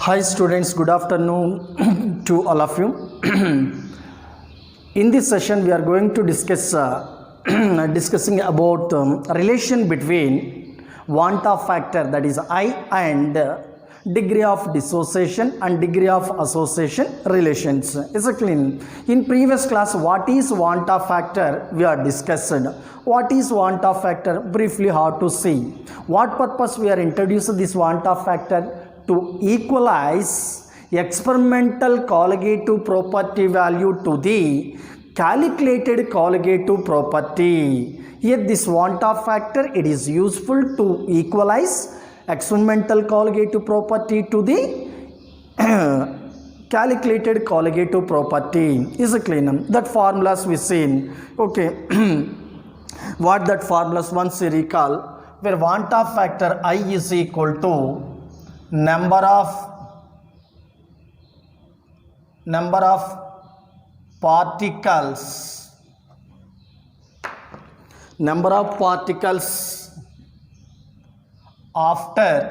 Hi students, good afternoon to all of you. In this session we are going to discuss discussing about relation between want of factor, that is I, and degree of dissociation and degree of association relations. Exactly. In previous class, what is want of factor we are discussed. What is want of factor? Briefly how to see. What purpose we are introducing this want of factor? To equalize experimental colligative property value to the calculated colligative property. Here this want of factor, it is useful to equalize experimental colligative property to the calculated colligative property. Is it clear? That formulas we seen. Okay. What that formulas once you recall, where want of factor I is equal to number of particles after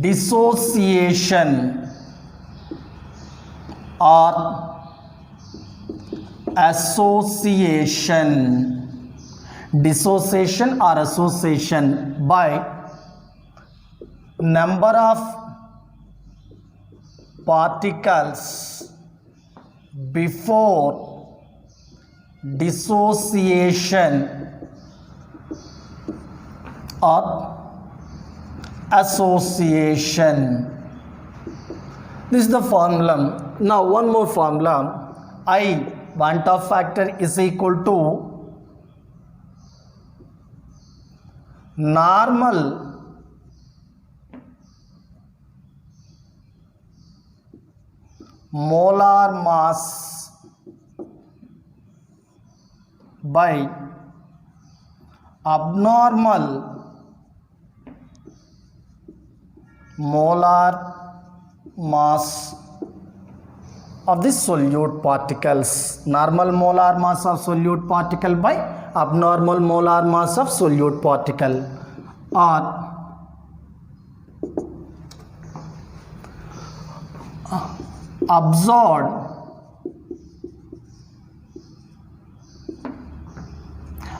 dissociation or dissociation or association by number of particles before dissociation or association. This is the formula. Now one more formula. I, want of factor, is equal to normal molar mass by abnormal molar mass of the solute particles. Normal molar mass of solute particle by abnormal molar mass of solute particle, or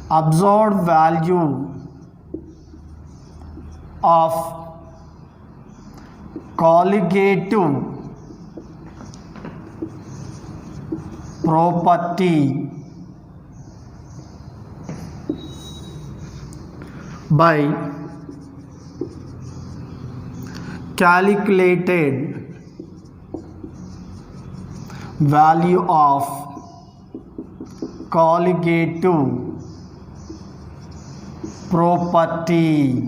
absorbed value of colligative property by calculated value of colligative property.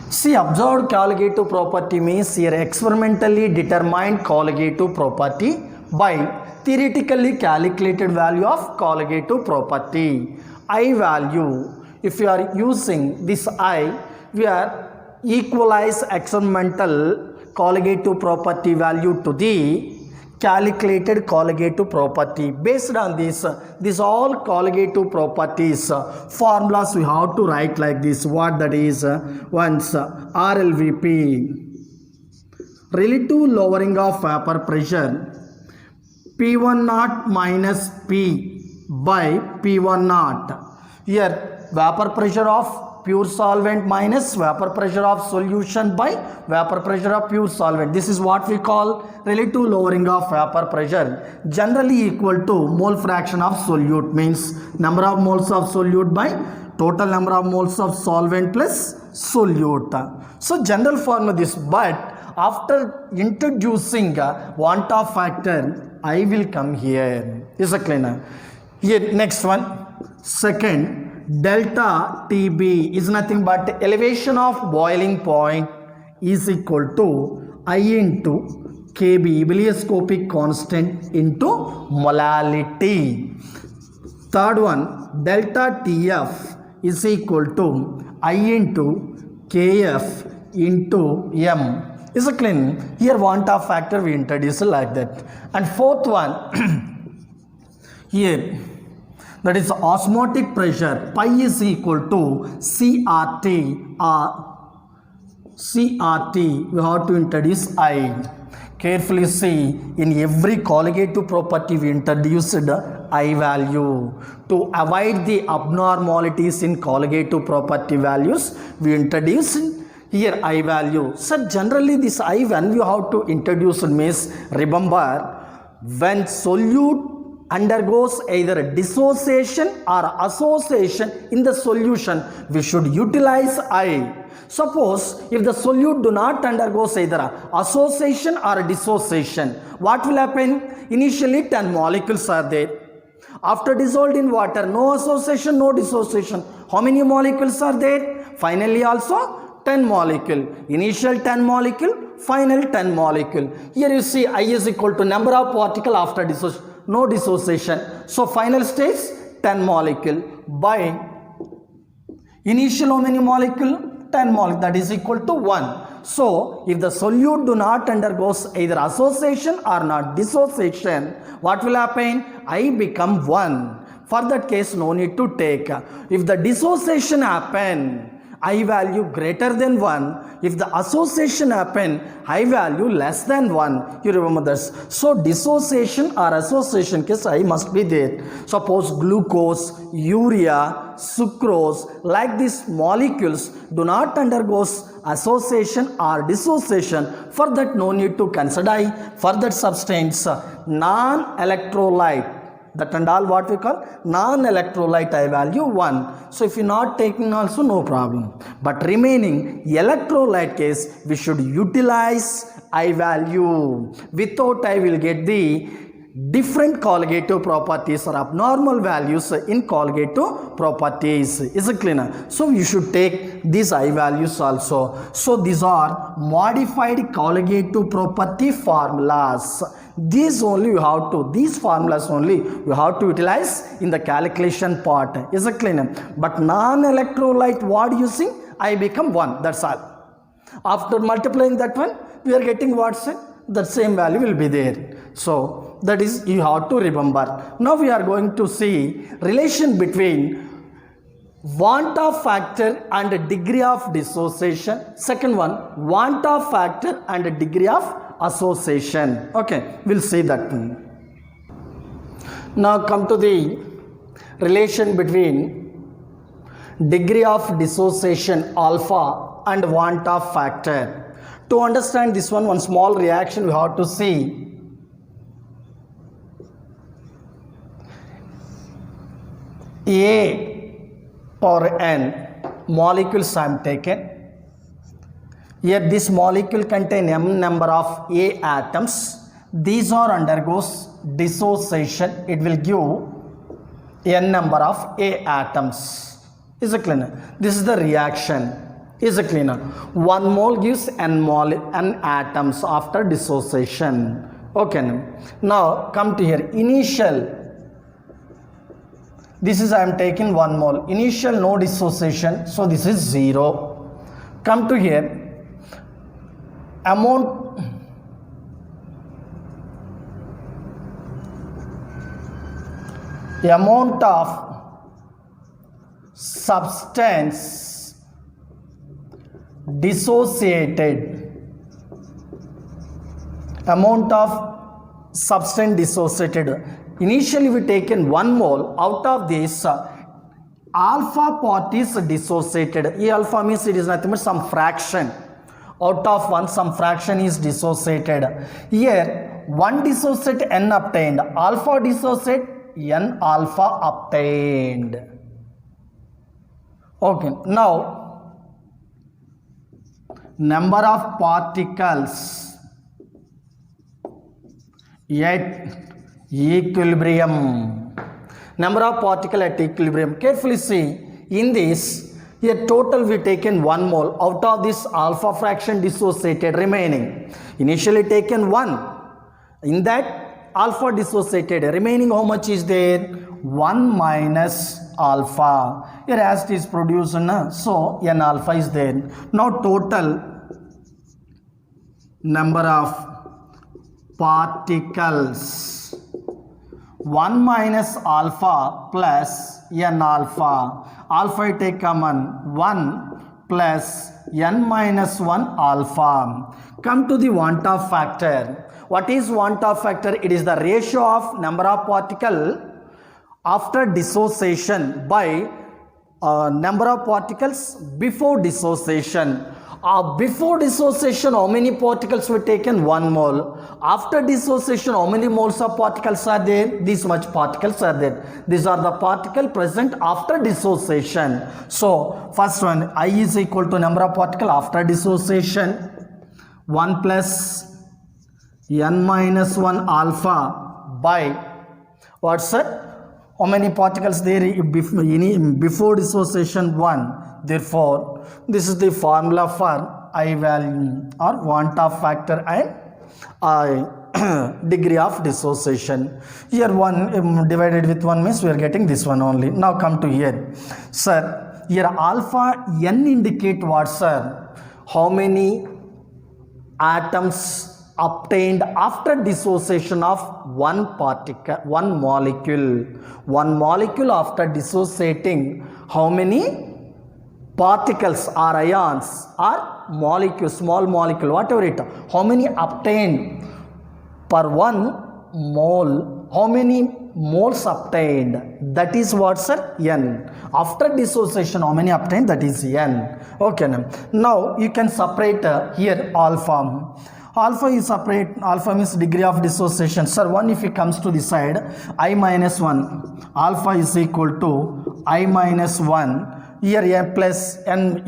See, observed colligative property means here experimentally determined colligative property by theoretically calculated value of colligative property. I value, if you are using this I, we are equalize experimental colligative property value to the calculated colligative property. Based on this all colligative properties formulas we have to write like this. What that is? Once RLVP, relative lowering of vapor pressure, P1 naught minus P by P1 naught. Here vapor pressure of pure solvent minus vapor pressure of solution by vapor pressure of pure solvent. This is what we call relative lowering of vapor pressure, generally equal to mole fraction of solute, means number of moles of solute by total number of moles of solvent plus solute. So general formula this, but after introducing want of factor, I will come here. Is a cleaner. Here next one, second, delta TB is nothing but elevation of boiling point is equal to I into Kb, bilioscopic constant, into molality. Third one, delta TF is equal to I into Kf into M. Is it clear? Here want of factor we introduce like that. And fourth one, here that is osmotic pressure pi is equal to CRT or CRT, we have to introduce I. Carefully see, in every colligative property we introduced I value. To avoid the abnormalities in colligative property values, we introduce here I value. So generally this I when we have to introduce means, remember, when solute undergoes either dissociation or association in the solution, we should utilize I. Suppose if the solute do not undergoes either association or dissociation, what will happen? Initially 10 molecules are there. After dissolved in water, no association, no dissociation. How many molecules are there? Finally also 10 molecule. Initial 10 molecule, final 10 molecule. Here you see I is equal to number of particle after dissociation. No dissociation. So final stage 10 molecule by initial how many molecule? 10 molecule, that is equal to 1. So if the solute do not undergoes either association or not dissociation, what will happen? I become 1. For that case no need to take. If the dissociation happen, I value greater than 1. If the association happen, I value less than 1. You remember this. So dissociation or association case I must be there. Suppose glucose, urea, sucrose, like these molecules do not undergoes association or dissociation. For that no need to consider for that substance non-electrolyte. That and all what we call non-electrolyte I value 1. So if you not taking also no problem. But remaining electrolyte case we should utilize I value. Without I will get the different colligative properties or abnormal values in colligative properties. Is it clear? So you should take these I values also. So these are modified colligative property formulas. These only you have to, these formulas only you have to utilize in the calculation part. Is it clear? But non-electrolyte what using? I become 1. That's all. After multiplying that one, we are getting what's it? That same value will be there. So that is you have to remember. Now we are going to see relation between want of factor and degree of dissociation. Second one, want of factor and degree of association. Okay, we'll see that one. Now come to the relation between degree of dissociation alpha and want of factor. To understand this one small reaction we have to see. A power n molecules I am taken. Here this molecule contain m number of A atoms. These are undergoes dissociation. It will give n number of A atoms. Is it clear? This is the reaction. Is it clear? 1 mole gives n atoms after dissociation. Okay. Now come to here. Initial. This is I am taking 1 mole. Initial no dissociation. So this is 0. Come to here. Amount of substance dissociated, initially we taken 1 mole. Out of this alpha part is dissociated. E alpha means it is nothing but some fraction. Out of 1 some fraction is dissociated. Here 1 dissociate n obtained, alpha dissociate n alpha obtained. Okay, now number of particles at equilibrium. Number of particles at equilibrium. Carefully see, in this here total we taken 1 mole. Out of this alpha fraction dissociated remaining. Initially taken 1. In that alpha dissociated. Remaining how much is there? 1 minus alpha. Here as it is produced, so n alpha is there. Now total number of particles 1 minus alpha plus n alpha. Alpha I take common 1 plus n minus 1 alpha. Come to the want-of factor. What is want-of factor? It is the ratio of number of particle after dissociation by number of particles before dissociation. Before dissociation, how many particles were taken? 1 mole. After dissociation, how many moles of particles are there? This much particles are there. These are the particles present after dissociation. So, first one, I is equal to number of particles after dissociation. 1 plus n minus 1 alpha by, what's that? How many particles there before dissociation? 1. Therefore, this is the formula for I value or want-of factor and degree of dissociation. Here 1 divided with 1 means we are getting this one only. Now come to here. Sir, here alpha n indicate what, sir? How many atoms obtained after dissociation of one particle, one molecule. One molecule after dissociating, how many particles or ions or molecules, small molecule, whatever it, how many obtained per 1 mole, how many moles obtained? That is what, sir? N. After dissociation, how many obtained? That is N. Okay. Now you can separate here alpha. Alpha is separate. Alpha means degree of dissociation. Sir, 1 if it comes to the side, I minus 1. Alpha is equal to I minus 1. Here n plus n.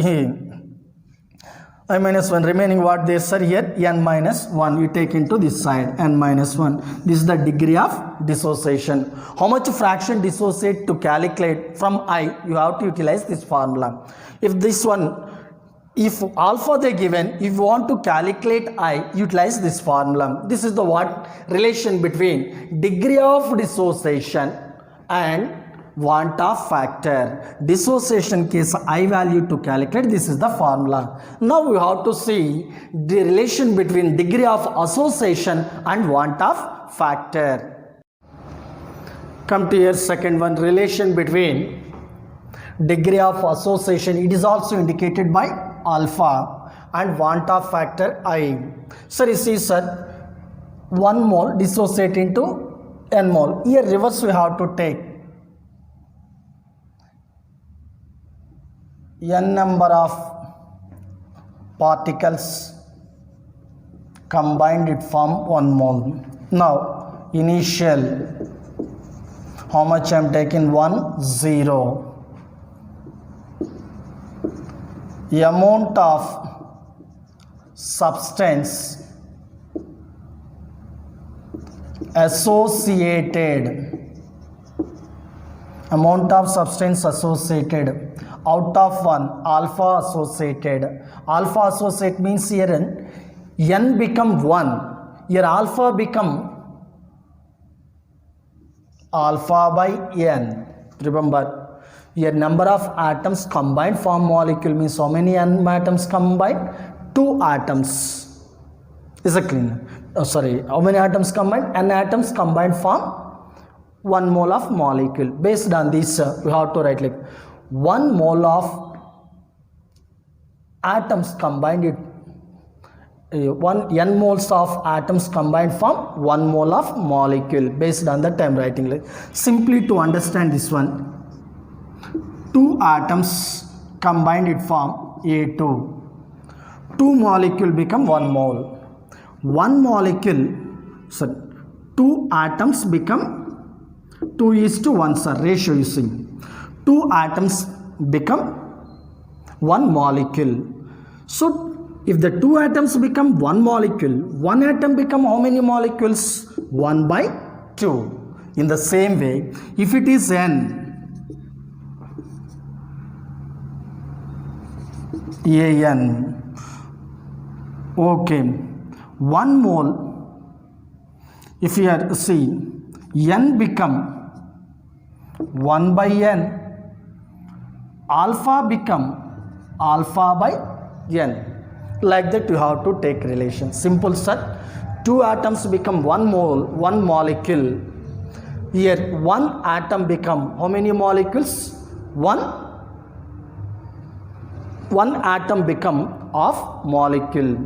I minus 1 remaining what there, sir? Here n minus 1 you take into this side, n minus 1. This is the degree of dissociation. How much fraction dissociate? To calculate from I, you have to utilize this formula. If this one, if alpha they given, if you want to calculate I, utilize this formula. This is the what relation between degree of dissociation and want-of factor. Dissociation case I value to calculate, this is the formula. Now we have to see the relation between degree of association and want-of factor. Come to here second one, relation between degree of association. It is also indicated by alpha and want-of factor I. Sir, you see, sir, 1 mole dissociate into n mole. Here reverse we have to take. N number of particles combined it form 1 mole. Now initial, how much I am taking? 1, 0. Amount of substance associated, amount of substance associated out of 1, alpha associated. Alpha associate means here n become 1. Here alpha become alpha by n. Remember, here number of atoms combined form molecule means how many n atoms combined? 2 atoms. Is it clear? How many atoms combined? N atoms combined form 1 mole of molecule. Based on this, we have to write like 1 mole of atoms combined it. N moles of atoms combined form 1 mole of molecule. Based on that, I am writing like simply to understand this one. 2 atoms combined it form A2. 2 molecule become 1 mole. 1 molecule, so 2 atoms become 2:1, sir, ratio you see. 2 atoms become 1 molecule. So if the 2 atoms become 1 molecule, 1 atom become how many molecules? 1 by 2. In the same way, if it is n, AN, okay, 1 mole, if you are see, n become 1 by n, alpha become alpha by n. Like that you have to take relation. Simple, sir. 2 atoms become 1 mole, 1 molecule. Here one atom become how many molecules? One atom become of molecule.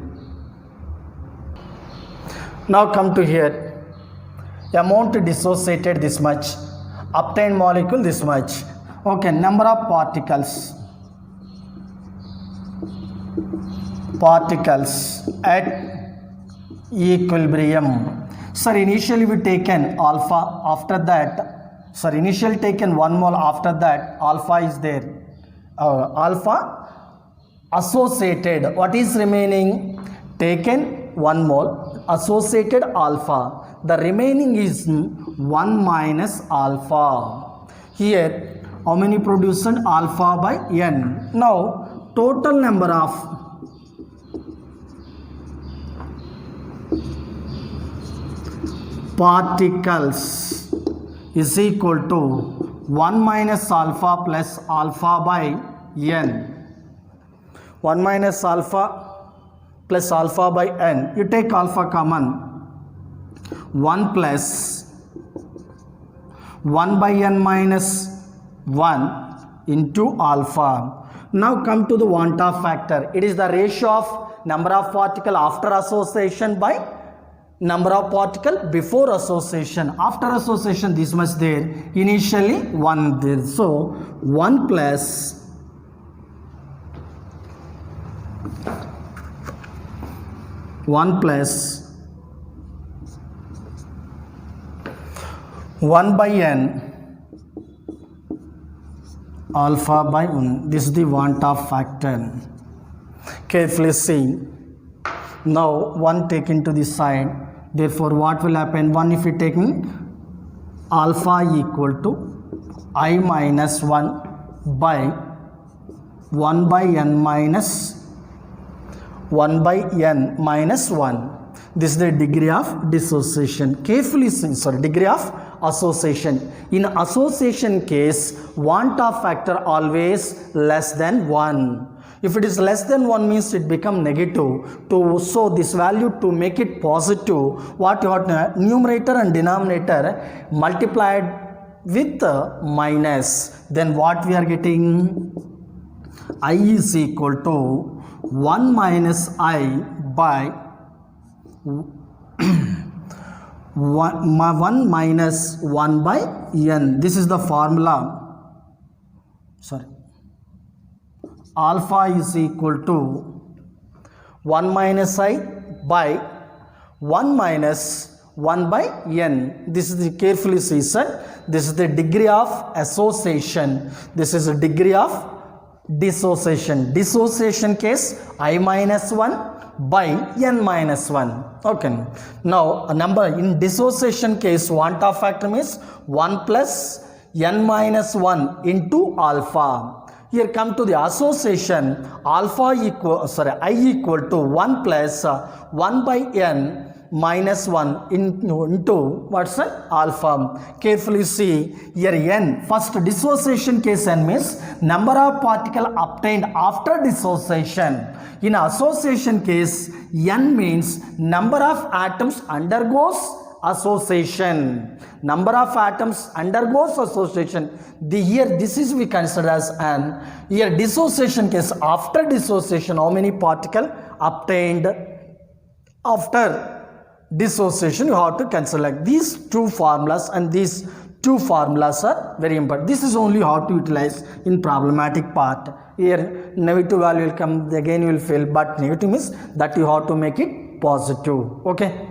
Now come to here. Amount dissociated this much, obtained molecule this much. Okay, number of particles at equilibrium. Sir, initially we taken alpha, after that, sir, initially taken 1 mole, after that alpha is there. Alpha associated, what is remaining? Taken 1 mole, associated alpha, the remaining is 1 minus alpha. Here how many produced? Alpha by n. Now total number of particles is equal to 1 minus alpha plus alpha by n. 1 minus alpha plus alpha by n. You take alpha common. 1 plus 1 by n minus 1 into alpha. Now come to the want of factor. It is the ratio of number of particle after association by number of particle before association. After association this much there, initially 1 there. So 1 plus 1 by n alpha by 1. This is the want of factor. Carefully see. Now 1 taken to the side. Therefore what will happen? 1 if we taken alpha equal to I minus 1 by 1 by n minus 1 by n minus 1. This is the degree of dissociation. Carefully see, sorry, degree of association. In association case, want of factor always less than 1. If it is less than 1 means it become negative. To show this value, to make it positive, what you have to, numerator and denominator multiplied with minus. Then what we are getting? I is equal to 1 minus I by 1 minus 1 by n. This is the formula. Sorry. Alpha is equal to 1 minus I by 1 minus 1 by n. This is the, carefully see sir, this is the degree of association. This is the degree of dissociation. Dissociation case I minus 1 by n minus 1. Okay. Now a number in dissociation case, want of factor means 1 plus n minus 1 into alpha. Here come to the association, alpha equal, sorry, I equal to 1 plus 1 by n minus 1 into what's that? Alpha. Carefully see here n. First dissociation case n means number of particle obtained after dissociation. In association case n means number of atoms undergoes association. Number of atoms undergoes association. Here this is we consider as an, here dissociation case, after dissociation how many particle obtained after dissociation, you have to consider like these two formulas, and these two formulas are very important. This is only how to utilize in problematic part. Here negative value will come, again you will fail, but negative means that you have to make it positive. Okay.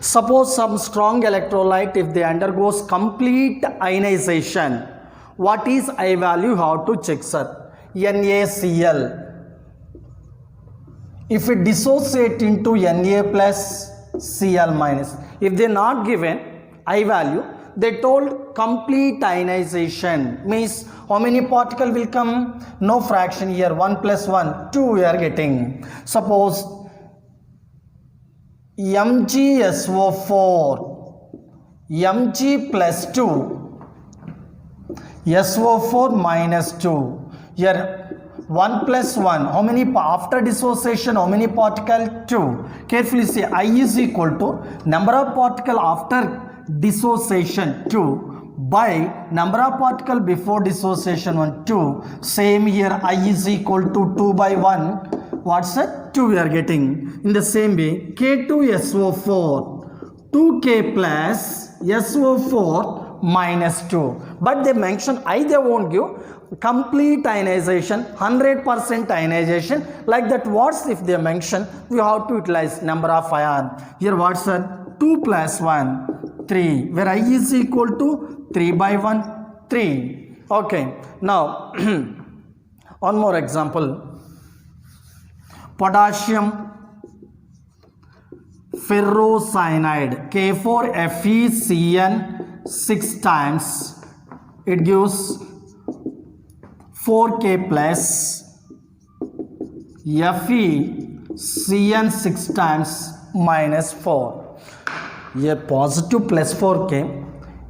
Suppose some strong electrolyte, if they undergoes complete ionization, what is I value? How to check sir? NaCl. If it dissociate into Na plus Cl minus, if they not given I value, they told complete ionization means how many particle will come? No fraction here, 1 plus 1, 2 we are getting. Suppose MgSO4, Mg plus 2, SO4 minus 2. Here 1 plus 1. How many after dissociation? How many particle? 2. Carefully see. I is equal to number of particle after dissociation 2 by number of particle before dissociation 1 2. Same here. I is equal to 2 by 1. What's that? 2 we are getting. In the same way, K2SO4 2K plus SO4 minus 2. But they mention I, they won't give complete ionization, 100% ionization. Like that, what's if they mention? We have to utilize number of ion. Here what's that? 2 plus 1, 3. Where I is equal to 3 by 1, 3. Okay. Now, one more example. Potassium ferrocyanide K4FeCN 6 times, it gives 4K plus FeCN 6 times minus 4. Here positive plus 4K,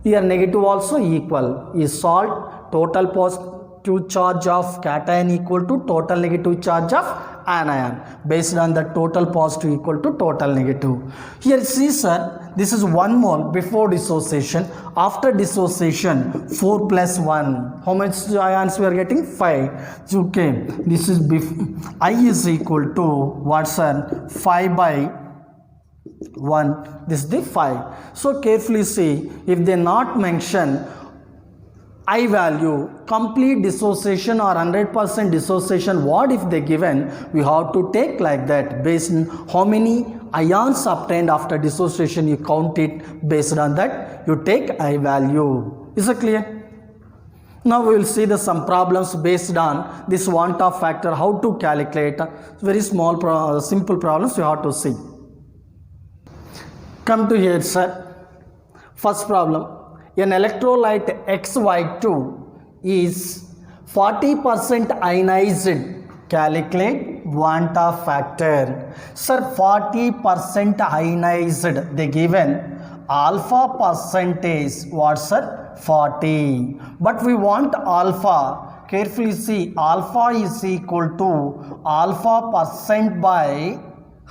here negative also equal. Is salt, total positive charge of cation equal to total negative charge of anion. Based on the total positive equal to total negative. Here see sir, this is 1 mole before dissociation. After dissociation 4 plus 1. How much ions we are getting? 5. Okay. This is I is equal to what sir? 5 by 1. This is the 5. So carefully see, if they not mention I value, complete dissociation or 100% dissociation, what if they given? We have to take like that based on how many ions obtained after dissociation, you count it. Based on that you take I value. Is it clear? Now we will see some problems based on this want of factor, how to calculate. Very small simple problems you have to see. Come to here sir. First problem. An electrolyte XY2 is 40% ionized. Calculate want of factor. Sir, 40% ionized. They given alpha percentage. What sir? 40. But we want alpha. Carefully see. Alpha is equal to alpha percent by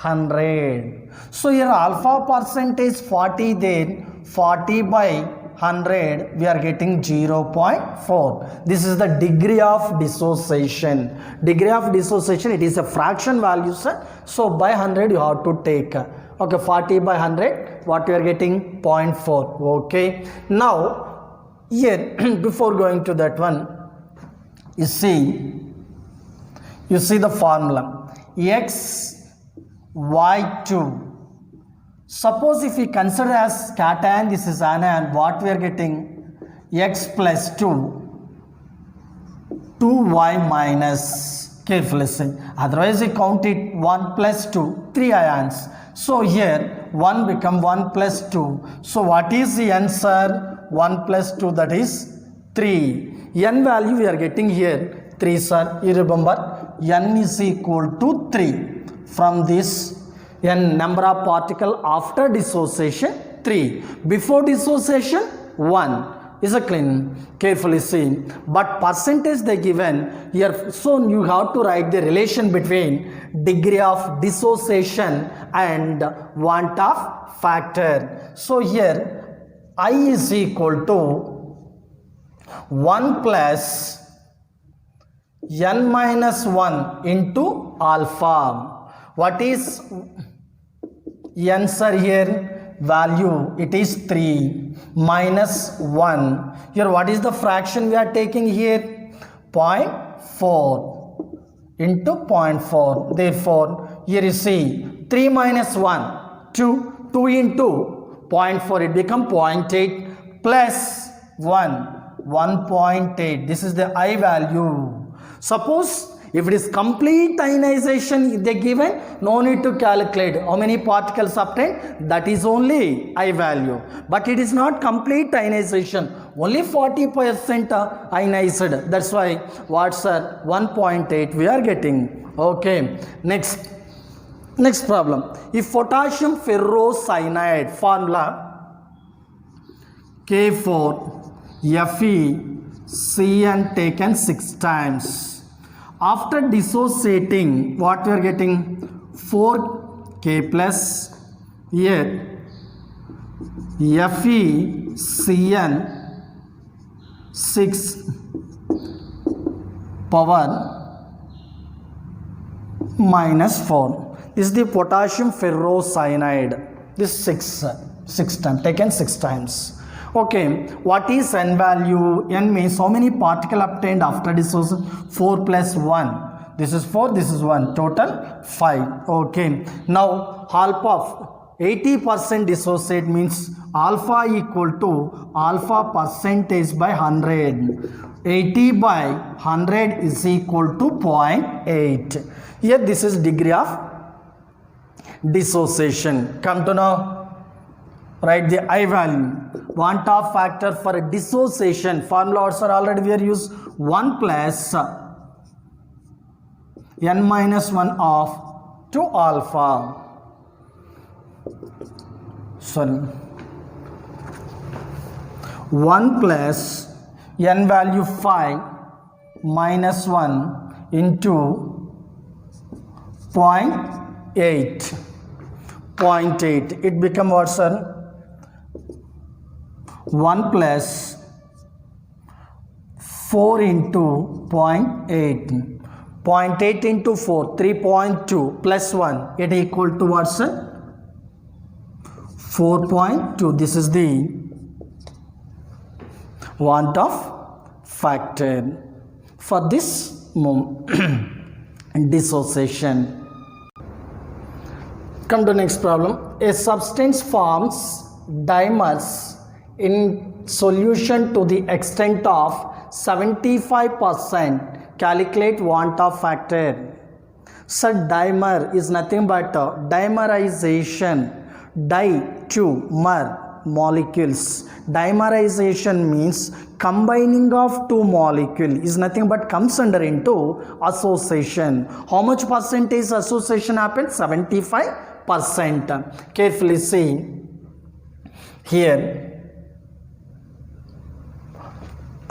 100. So here alpha percentage 40, then 40 by 100, we are getting 0.4. This is the degree of dissociation. Degree of dissociation, it is a fraction value, sir. So by 100 you have to take. Okay, 40 by 100, what we are getting? 0.4. Okay. Now, here, before going to that one, you see the formula. XY2. Suppose if we consider as cation, this is anion, what we are getting? X plus 2, 2y minus, carefully see. Otherwise we count it 1 plus 2, 3 ions. So here 1 become 1 plus 2. So what is the answer? 1 plus 2, that is 3. N value we are getting here 3 sir. You remember N is equal to 3. From this N number of particle after dissociation 3. Before dissociation 1. Is a clean. Carefully see. But percentage they given here. So you have to write the relation between degree of dissociation and want of factor. So here I is equal to 1 plus n minus 1 into alpha. What is n sir here? Value, it is 3 minus 1. Here what is the fraction we are taking here? 0.4 into 0.4. Therefore, here you see 3 minus 1, 2. 2 into 0.4, it become 0.8 plus 1, 1.8. This is the I value. Suppose if it is complete ionization they given, no need to calculate how many particles obtained, that is only I value. But it is not complete ionization, only 40% ionized. That's why what's 1.8 we are getting. Okay, next problem. If potassium ferrocyanide formula K4 FeCN taken 6 times. After dissociating, what we are getting? 4K plus here FeCN 6 power minus 4. This is the potassium ferrocyanide. This 6 times, taken 6 times. Okay, what is N value? N means how many particle obtained after dissociation? 4 plus 1. This is 4, this is 1. Total 5. Okay, now alpha 80% dissociate means alpha equal to alpha percentage by 100. 80 by 100 is equal to 0.8. Here this is degree of dissociation. Come to now. Write the I value. Want of factor for dissociation. Formula also already we are used 1 plus n minus 1 of 2 alpha. Sorry. 1 plus n value 5 minus 1 into 0.8. 0.8. It become what, sir? 1 plus 4 into 0.8. 0.8 into 4, 3.2 plus 1. It equal to what, sir? 4.2. This is the want of factor for this dissociation. Come to next problem. A substance forms dimers in solution to the extent of 75%. Calculate want of factor. So dimer is nothing but dimerization. Di two mer molecules. Dimerization means combining of two molecules is nothing but comes under into association. How much percentage association happens? 75%. Carefully see here.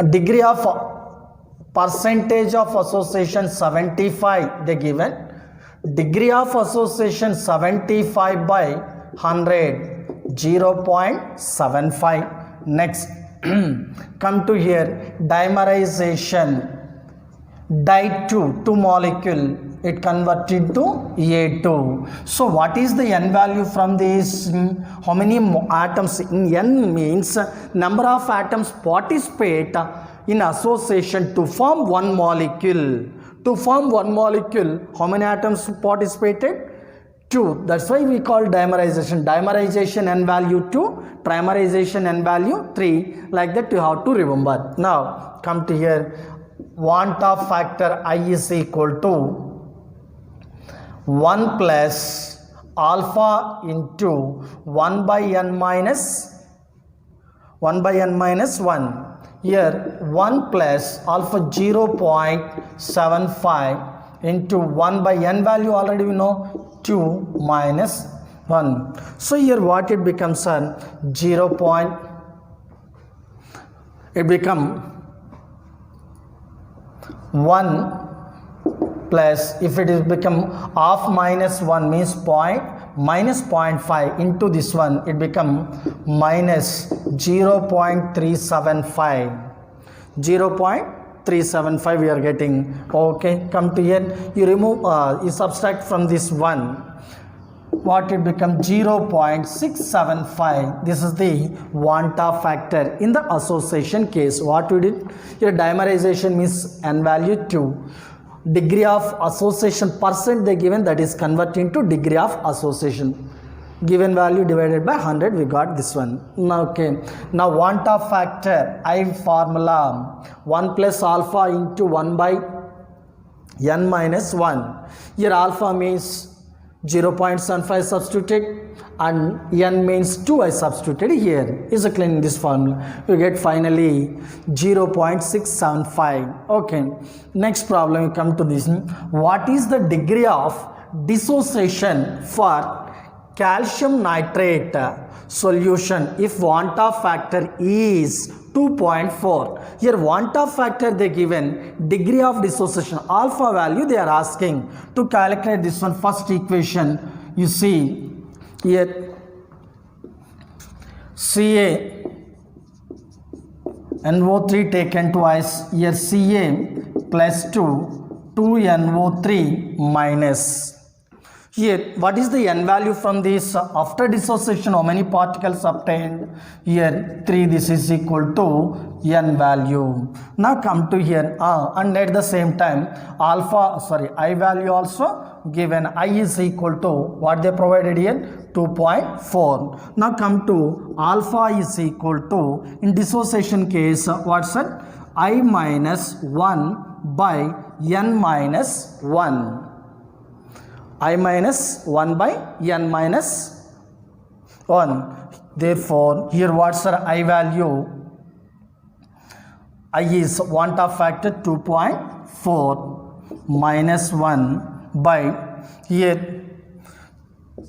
Degree of percentage of association 75 they given. Degree of association 75 by 100 0.75. Next come to here dimerization. Di two molecule it converted to A2. So what is the N value from this? How many atoms? In N means number of atoms participate in association to form one molecule. To form one molecule, how many atoms participated? 2. That's why we call dimerization. Dimerization N value 2, trimerization N value 3. Like that you have to remember. Now come to here. Want of factor I is equal to 1 plus alpha into 1 by n minus 1. Here 1 plus alpha 0.75 into 1 by n value already we know 2 minus 1. So here what it becomes, sir? 0. It become 1 plus, if it is become half minus 1 means minus 0.5 into this one, it become minus 0.375. 0.375 we are getting. Okay, come to here. You remove, you subtract from this 1. What it become? 0.675. This is the want of factor in the association case. What we did here, dimerization means n value 2. Degree of association percent they given, that is converted into degree of association. Given value divided by 100, we got this one. Now, okay. Now want of factor I formula 1 plus alpha into 1 by n minus 1. Here alpha means 0.75 substituted and n means 2 I substituted here. Is clean in this formula. We get finally 0.675. Okay. Next problem we come to this. What is the degree of dissociation for calcium nitrate? solution if want of factor is 2.4. Here want of factor they given, degree of dissociation alpha value they are asking. To calculate this one, first equation you see here Ca NO3 taken twice, here Ca plus 2NO3 minus. Here, what is the n value from this? After dissociation, how many particles obtained? Here, 3, this is equal to n value. Now come to here, and at the same time, I value also given. I is equal to, what they provided here? 2.4. Now come to alpha is equal to, in dissociation case, what's that? I minus 1 by n minus 1. I minus 1 by n minus 1. Therefore, here what's our I value? I is want of factor 2.4 minus 1 by here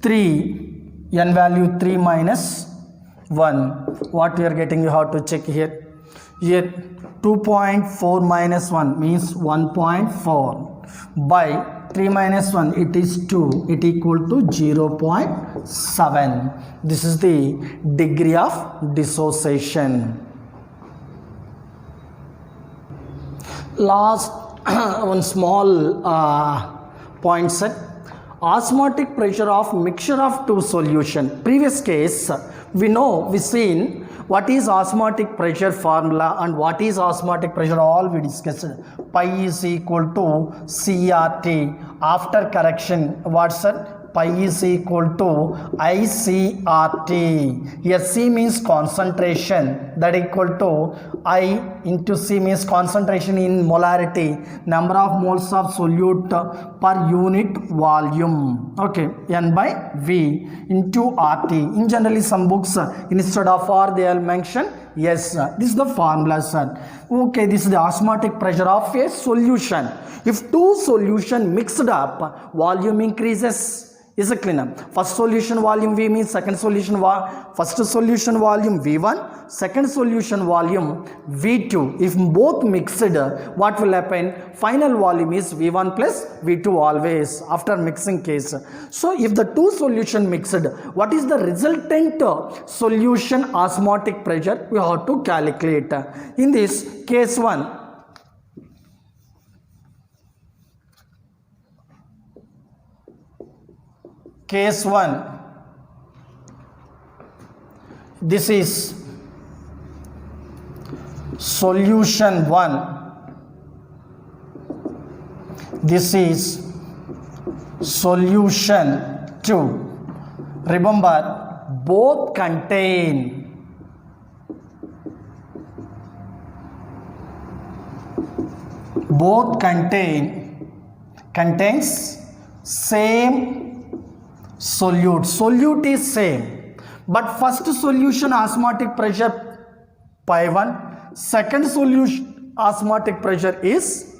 3, n value 3 minus 1. What we are getting, you have to check here. Here 2.4 minus 1 means 1.4 by 3 minus 1, it is 2, it equal to 0.7. This is the degree of dissociation. Last one small point set. Osmotic pressure of mixture of two solution. Previous case, we seen what is osmotic pressure formula and what is osmotic pressure, all we discussed. Pi is equal to CRT. After correction, what's that? Pi is equal to ICRT. Here C means concentration, that equal to I into C means concentration in molarity, number of moles of solute per unit volume. Okay, N by V into RT. In generally some books, instead of R they will mention yes. This is the formula, sir. Okay, this is the osmotic pressure of a solution. If two solution mixed up, volume increases. Is it clear? First solution volume V means second solution first solution volume V1, second solution volume V2. If both mixed, what will happen? Final volume is V1 plus V2 always after mixing case. So if the two solution mixed, what is the resultant solution osmotic pressure? We have to calculate. In this case 1, case 1, this is solution 1, this is solution 2. Remember, both contains same solute. Solute is same, but first solution osmotic pressure pi 1, second solution osmotic pressure is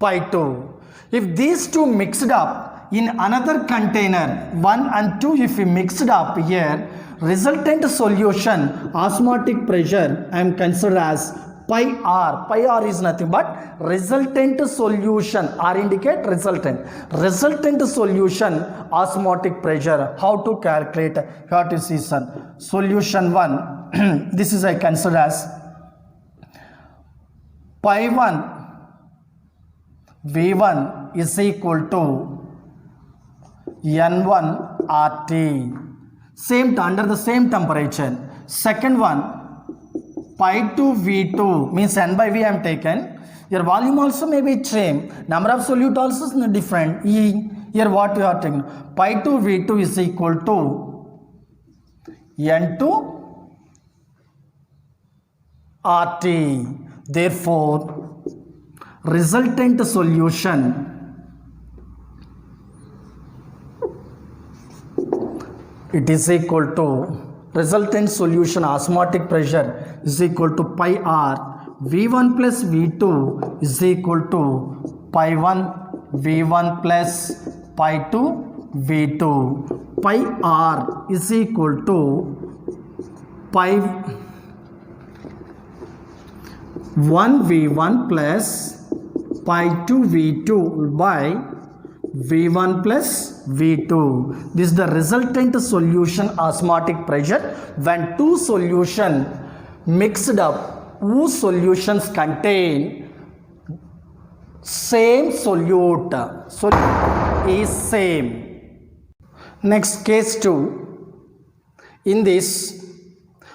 pi 2. If these two mixed up in another container 1 and 2, if we mixed up here, resultant solution osmotic pressure I am considered as pi r. Pi r is nothing but resultant solution. R indicate resultant solution osmotic pressure. How to calculate? How to see, son? Solution 1 this is I consider as pi 1 V1 is equal to N1 RT, same under the same temperature. Second one, pi 2 V2 means N by V I am taken. Your volume also may be same, number of solute also is different. Here what we are taking, pi 2 V2 is equal to N2 RT. Therefore, resultant solution it is equal to resultant solution osmotic pressure is equal to pi r V1 plus V2 is equal to pi 1 V1 plus pi 2 V2. pi r is equal to pi 1 v1 plus pi 2 v2 by v1 plus v2. This is the resultant solution osmotic pressure when two solution mixed up whose solutions contain same solute. Solute is same. Next, case 2. In this,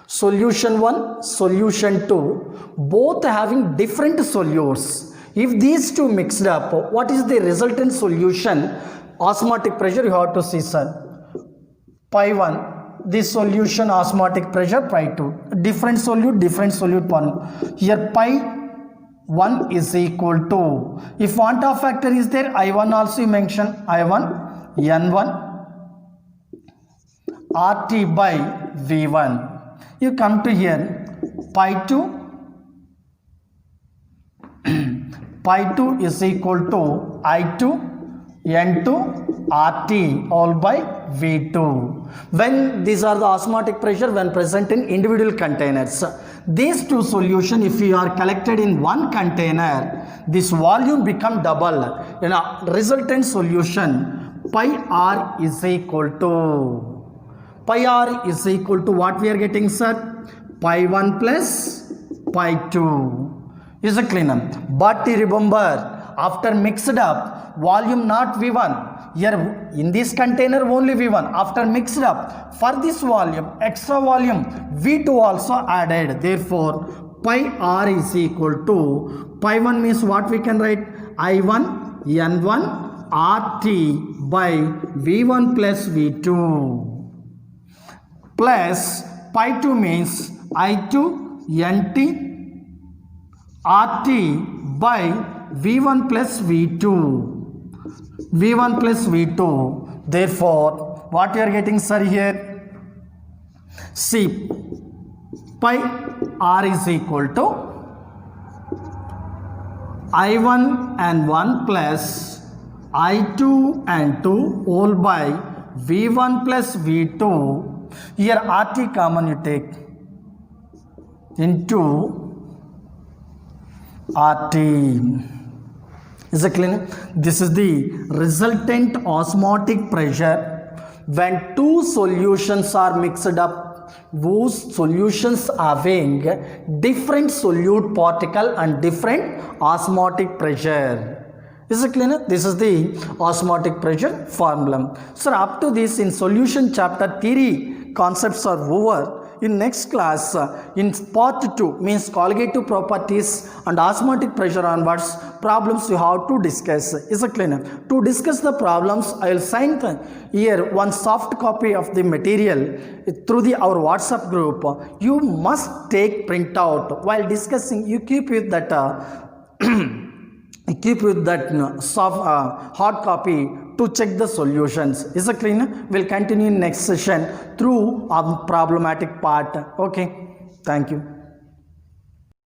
solution 1, solution 2, both having different solutes. If these two mixed up, what is the resultant solution osmotic pressure? You have to see, sir. Pi 1, this solution osmotic pressure, pi 2. Different solute one. Here pi 1 is equal to, if want of factor is there, I1 also you mention, I1 N1 RT by V1. You come to here, pi 2 is equal to I2 N2 RT all by V2. When these are the osmotic pressure when present in individual containers. These two solution, if you are collected in one container, this volume become double. In a resultant solution, pi r is equal to what we are getting, sir? Pi 1 plus pi 2. Is it clear? But remember, after mixed up, volume not V1. Here in this container only V1. After mixed up, for this volume, extra volume, V2 also added. Therefore, pi r is equal to, pi 1 means what we can write? I1 N1 RT by V1 plus V2. Plus pi 2 means I2 NT RT by V1 plus V2. V1 plus V2. Therefore, what you are getting, sir, here? See, pi r is equal to I1 and 1 plus I2 and 2 all by V1 plus V2. Here RT common you take into RT. Is it clear? This is the resultant osmotic pressure when two solutions are mixed up whose solutions having different solute particle and different osmotic pressure. Is it clear? This is the osmotic pressure formula. So up to this in solution chapter theory concepts are over. In next class, in part 2 means colligative properties and osmotic pressure onwards, problems you have to discuss. Is it clear? To discuss the problems, I will send here one soft copy of the material through our WhatsApp group. You must take printout while discussing. You keep with that soft hard copy to check the solutions. Is it clear? We'll continue in next session through our problematic part. Okay, thank you.